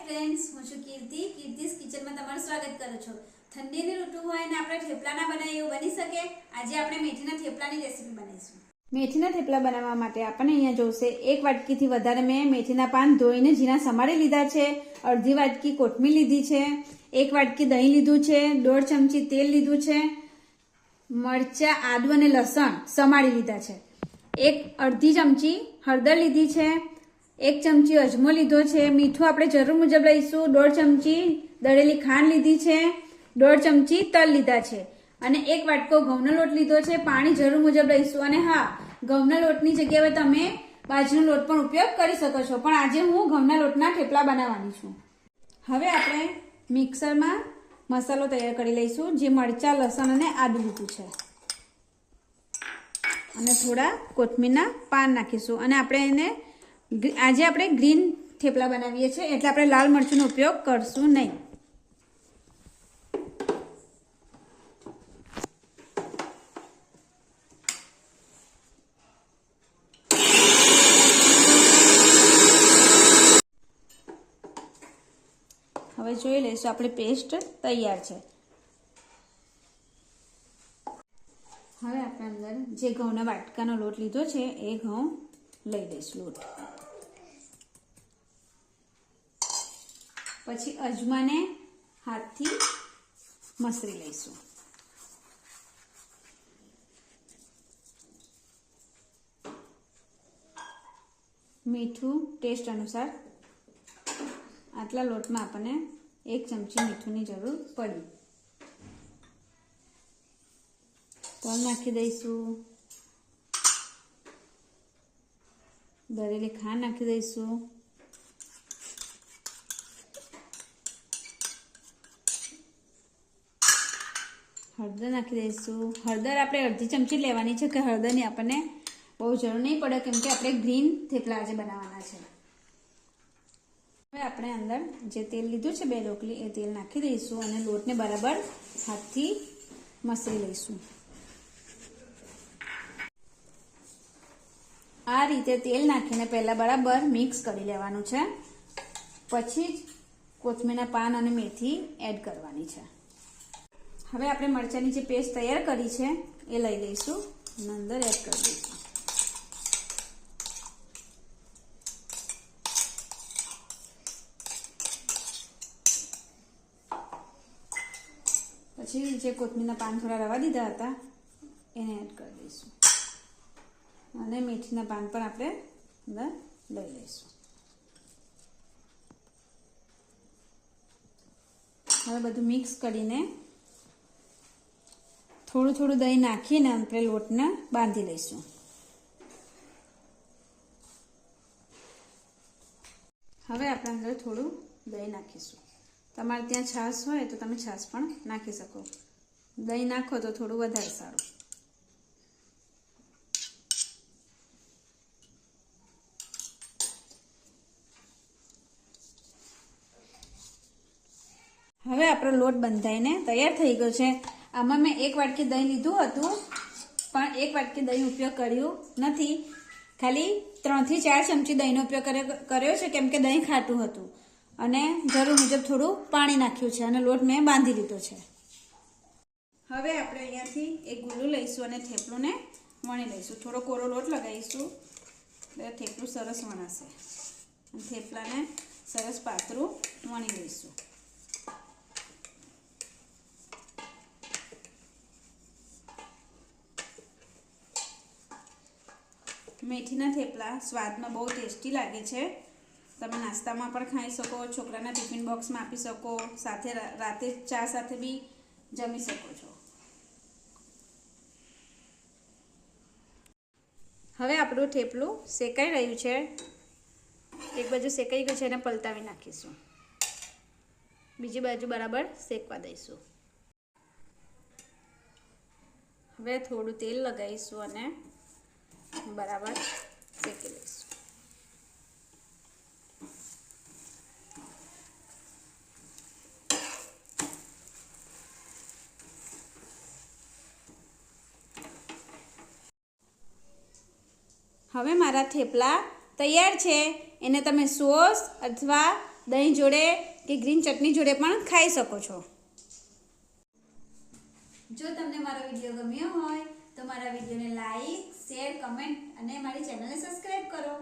Friends, હું છું કીર્તિ. કીર્તિસ કિચનમાં તમારું સ્વાગત કરું છું. ઠંડીની ઋતુ હોય ને આપણે થેપલા ના બનાવીએ એવું બની શકે. આજે આપણે મેથીના થેપલાની રેસીપી બનાવીશું. મેથીના થેપલા બનાવવા માટે આપણને અહીંયા જોશે 1 વાટકીથી વધારે મેં મેથીના પાન ધોઈને ઝીણા સમારી લીધા છે. અડધી વાટકી કોથમીર લીધી છે. 1 વાટકી દહીં લીધું છે. 1.5 ચમચી તેલ લીધું છે. મરચા, આદુ અને લસણ સમારી લીધા છે. અડધી ચમચી હળદર લીધી છે. 1 ચમચી અજમો લીધો છે. મીઠું આપણે જરૂર મુજબ લઈશું. 1.5 ચમચી દળેલી ખાંડ લીધી છે. 1.5 ચમચી તલ લીધા છે અને 1 વાટકો ઘઉંનો લોટ લીધો છે. પાણી જરૂર મુજબ લઈશું. અને હા, ઘઉંના લોટની જગ્યાએ તમે બાજરીનો લોટ પણ ઉપયોગ કરી શકો છો, પણ આજે હું ઘઉંના લોટના થેપલા બનાવવાની છું. હવે આપણે મિક્સરમાં મસાલો તૈયાર કરી લઈશું. જે મરચા, લસણ અને આદુ લીધું છે અને થોડા કોથમીરના પાન નાખીશું. અને આજે આપણે ગ્રીન થેપલા બનાવીએ છીએ એટલે આપણે લાલ મરચુંનો ઉપયોગ કરશું નહીં. હવે જોઈ લઈશું આપણી પેસ્ટ તૈયાર છે. હવે આપણે અંદર જે ઘઉંના વાટકાનો લોટ લીધો છે એ ઘઉં લઈ લઈશું લોટ. પછી અજમાને હાથથી મસળી લઈશું. મીઠું ટેસ્ટ અનુસાર. આટલા લોટમાં આપણને 1 ચમચી મીઠુંની જરૂર પડી. તલ નાખી દઈશું. દળેલી ખાંડ નાખી દઈશું. હળદર નાખી દઈશું. હળદર આપણે અડધી ચમચી લેવાની છે કે હળદરની આપણને બહુ જરૂર નહીં પડે, કેમ કે આપણે ગ્રીન થેપલા આજે બનાવવાના છે. હવે આપણે અંદર જે તેલ લીધું છે 2 ડોકલી એ તેલ નાખી દઈશું અને લોટને બરાબર હાથથી મસળી લઈશું. આ રીતે તેલ નાખીને પહેલા બરાબર મિક્સ કરી લેવાનું છે. પછી જ કોથમીરના પાન અને મેથી એડ કરવાની છે. હવે આપણે મરચાંની જે પેસ્ટ તૈયાર કરી છે એ લઈ લઈશું અને અંદર એડ કરી દઈશું. પછી જે કોથમીરના પાન થોડા રવા દીધા હતા એને એડ કરી દઈશું અને મેથીના પાન પણ આપણે અંદર લઈ લઈશું. હવે બધું મિક્સ કરીને થોડું થોડું દહીં નાખીને આપણે લોટને બાંધી લઈશું. હવે આપણે અંદર થોડું દહીં નાખીશું. તમારે ત્યાં છાશ હોય તો તમે છાશ પણ નાખી શકો. દહીં નાખો તો થોડું વધારે સારું. હવે આપણો લોટ બંધાઈને તૈયાર થઈ ગયો છે. આમાં મેં 1 વાટકી દહીં લીધું હતું, પણ 1 વાટકી દહીં ઉપયોગ કર્યું નથી. ખાલી 3 થી 4 ચમચી દહીંનો ઉપયોગ કર્યો છે, કેમ કે દહીં ખાટું હતું અને જરૂર મુજબ થોડું પાણી નાખ્યું છે અને લોટ મેં બાંધી લીધો છે. હવે આપણે અહીંયાથી એક ગુલ્લું લઈશું અને થેપલુંને વણી લઈશું. થોડો કોરો લોટ લગાવીશું એટલે થેપલું સરસ વણાશે. થેપલાને સરસ પાતળું વણી લઈશું. મેથીના થેપલા સ્વાદમાં બહુ ટેસ્ટી લાગે છે. તમે નાસ્તામાં પણ ખાઈ શકો, છોકરાના ટિફિન બોક્સમાં આપી શકો, સાથે રાતે ચા સાથે બી જમી શકો છો. હવે આપણું થેપલું શેકાઈ રહ્યું છે. એક બાજુ શેકાઈ ગયું છે એને પલટાવી નાખીશું. બીજી બાજુ બરાબર શેકવા દઈશું. હવે થોડું તેલ લગાવીશું અને બરાબર શેકી લઈશું. હવે મારા થેપલા તૈયાર છે. એને તમે સોસ અથવા દહીં જોડે કે ગ્રીન ચટણી જોડે પણ ખાઈ શકો છો. જો તમને મારો વિડીયો ગમ્યો હોય તો મારા વિડીયોને લાઈક, શેર, કમેન્ટ અને મારી ચેનલને સબસ્ક્રાઈબ કરો.